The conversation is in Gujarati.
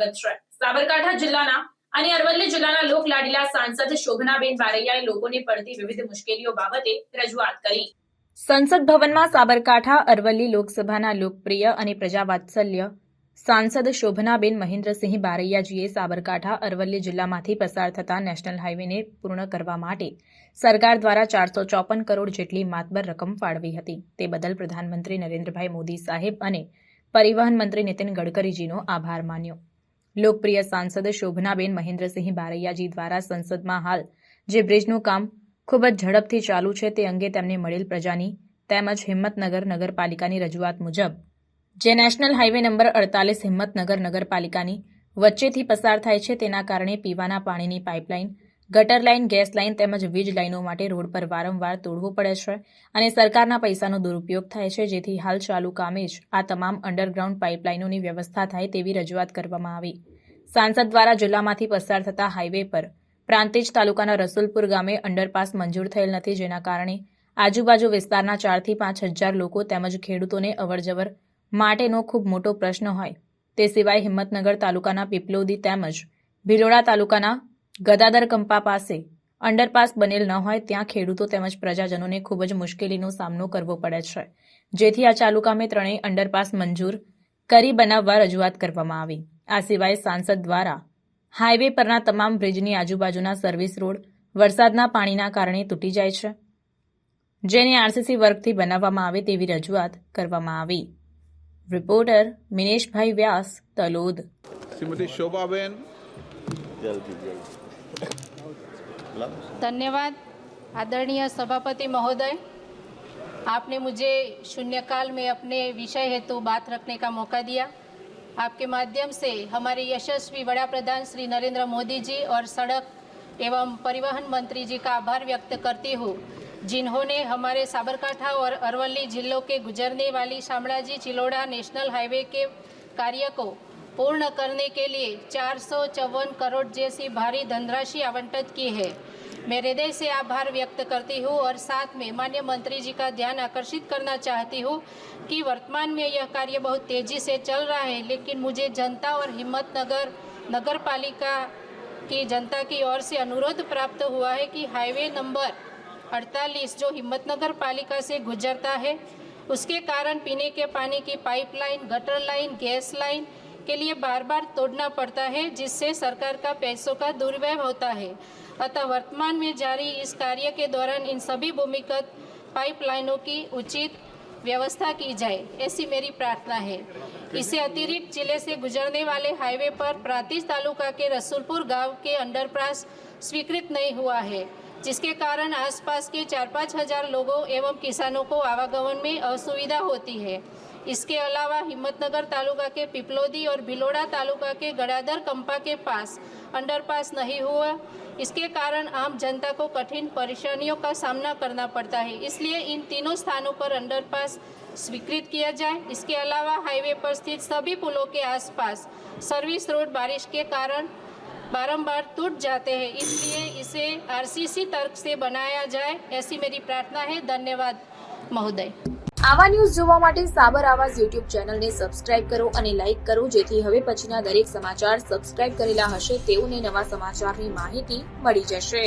સ્વાગત છે। સાબરકાંઠા જિલ્લાના અને અરવલ્લી જિલ્લાના લોકલાડીલા સાંસદ શોભનાબેન બારૈયાએ લોકોને પડતી વિવિધ મુશ્કેલીઓ બાબતે રજૂઆત કરી। સંસદ ભવનમાં સાબરકાંઠા અરવલ્લી લોકસભાના લોકપ્રિય અને પ્રજાવાત્સલ્ય સાંસદ શોભનાબેન મહેન્દ્રસિંહ બારૈયાજીએ સાબરકાંઠા અરવલ્લી જિલ્લામાંથી પસાર થતા નેશનલ હાઈવેને પૂર્ણ કરવા માટે સરકાર દ્વારા 454 કરોડ જેટલી માતબર રકમ ફાળવી હતી। તે બદલ પ્રધાનમંત્રી નરેન્દ્રભાઈ મોદી સાહેબ અને પરિવહન મંત્રી નીતિન ગડકરીજીનો આભાર માન્યો। લોકપ્રિય સાંસદ શોભનાબેન મહેન્દ્રસિંહ બારૈયાજી દ્વારા સંસદમાં હાલ જે બ્રિજનું કામ ખૂબ જ ઝડપથી ચાલુ છે તે અંગે તેમને મળેલ પ્રજાની તેમજ હિંમતનગર નગરપાલિકાની રજૂઆત મુજબ જે નેશનલ હાઈવે નંબર 48 હિંમતનગર નગરપાલિકાની વચ્ચેથી પસાર થાય છે તેના કારણે પીવાના પાણીની પાઇપલાઇન, ગટર લાઇન, ગેસ લાઇન તેમજ વીજ લાઇનો માટે રોડ પર વારંવાર તોડવું પડે છે અને સરકારના પૈસાનો દુરુપયોગ થાય છે, જેથી હાલ ચાલુ કામે જ આ તમામ અંડરગ્રાઉન્ડ પાઇપલાઇનોની વ્યવસ્થા થાય તેવી રજૂઆત કરવામાં આવી। સાંસદ દ્વારા જિલ્લામાંથી પસાર થતા હાઈવે પર પ્રાંતિજ તાલુકાના રસુલપુર ગામે અંડરપાસ મંજૂર થયેલ નથી, જેના કારણે આજુબાજુ વિસ્તારના 4 થી 5 હજાર લોકો તેમજ ખેડૂતોને અવરજવર માટેનો ખૂબ મોટો પ્રશ્ન હોય। તે સિવાય હિંમતનગર તાલુકાના પીપલોદી તેમજ ભિલોડા તાલુકાના ગદાદર કંપા પાસે અંડરપાસ બનેલ ન હોય ત્યાં ખેડૂતો તેમજ પ્રજાજનોને ખૂબ જ મુશ્કેલીનો સામનો કરવો પડે છે, જેથી આ ચાલુ કામે ત્રણેય અંડરપાસ મંજૂર કરી બનાવવા રજૂઆત કરવામાં આવી। આ સિવાય સાંસદ દ્વારા હાઈવે પરના તમામ બ્રિજની આજુબાજુના સર્વિસ રોડ વરસાદના પાણીના કારણે તૂટી જાય છે, જેને આરસીસી વર્કથી બનાવવામાં આવે તેવી રજૂઆત કરવામાં આવી। રિપોર્ટર મિનેશભાઈ વ્યાસ, તલોદ। श्रीमती शोभाबेन धन्यवाद आदरणीय सभापति महोदय, आपने मुझे शून्यकाल में अपने विषय हेतु बात रखने का मौका दिया। आपके माध्यम से हमारे यशस्वी बड़ा प्रधान श्री नरेंद्र मोदी जी और सड़क एवं परिवहन मंत्री जी का आभार व्यक्त करती हूँ, जिन्होंने हमारे साबरकांठा और अरवल्ली जिलों के गुजरने वाली शामळाजी चिलोड़ा नेशनल हाईवे के कार्य को पूर्ण करने के लिए 454 करोड़ जैसी भारी धनराशि आवंटित की है। मैं हृदय से आभार व्यक्त करती हूँ और साथ में माननीय मंत्री जी का ध्यान आकर्षित करना चाहती हूँ कि वर्तमान में यह कार्य बहुत तेज़ी से चल रहा है, लेकिन मुझे जनता और हिम्मतनगर नगर पालिका की जनता की ओर से अनुरोध प्राप्त हुआ है कि हाईवे नंबर 48 जो हिम्मतनगर पालिका से गुजरता है, उसके कारण पीने के पानी की pipeline, gutter line, gas line के लिए बार बार तोड़ना पड़ता है, जिससे सरकार का पैसों का दुरुपयोग होता है। अतः वर्तमान में जारी इस कार्य के दौरान इन सभी भूमिगत पाइपलाइनों की उचित व्यवस्था की जाए, ऐसी मेरी प्रार्थना है। इससे अतिरिक्त जिले से गुजरने वाले हाईवे पर प्रांतिज तालुका के रसूलपुर गांव के अंडरपास स्वीकृत नहीं हुआ है, जिसके कारण आसपास के 4-5 हज़ार लोगों एवं किसानों को आवागमन में असुविधा होती है। इसके अलावा हिम्मतनगर तालुका के पिपलोदी और भिलोड़ा तालुका के गदादर कंपा के पास अंडरपास नहीं हुआ, इसके कारण आम जनता को कठिन परेशानियों का सामना करना पड़ता है। इसलिए इन तीनों स्थानों पर अंडरपास स्वीकृत किया जाए। इसके अलावा हाईवे पर स्थित सभी पुलों के आसपास सर्विस रोड बारिश के कारण बारंबार टूट जाते हैं, इसलिए इसे आरसीसी तर्क से बनाया जाए, ऐसी मेरी प्रार्थना है। धन्यवाद महोदय। આવા ન્યૂઝ જોવા માટે સાબર આવાજ યુટ્યુબ ચેનલને સબસ્ક્રાઇબ કરો અને લાઇક કરો, જેથી હવે પછીના દરેક સમાચાર સબસ્ક્રાઇબ કરેલા હશે તેઓને નવા સમાચારની માહિતી મળી જશે।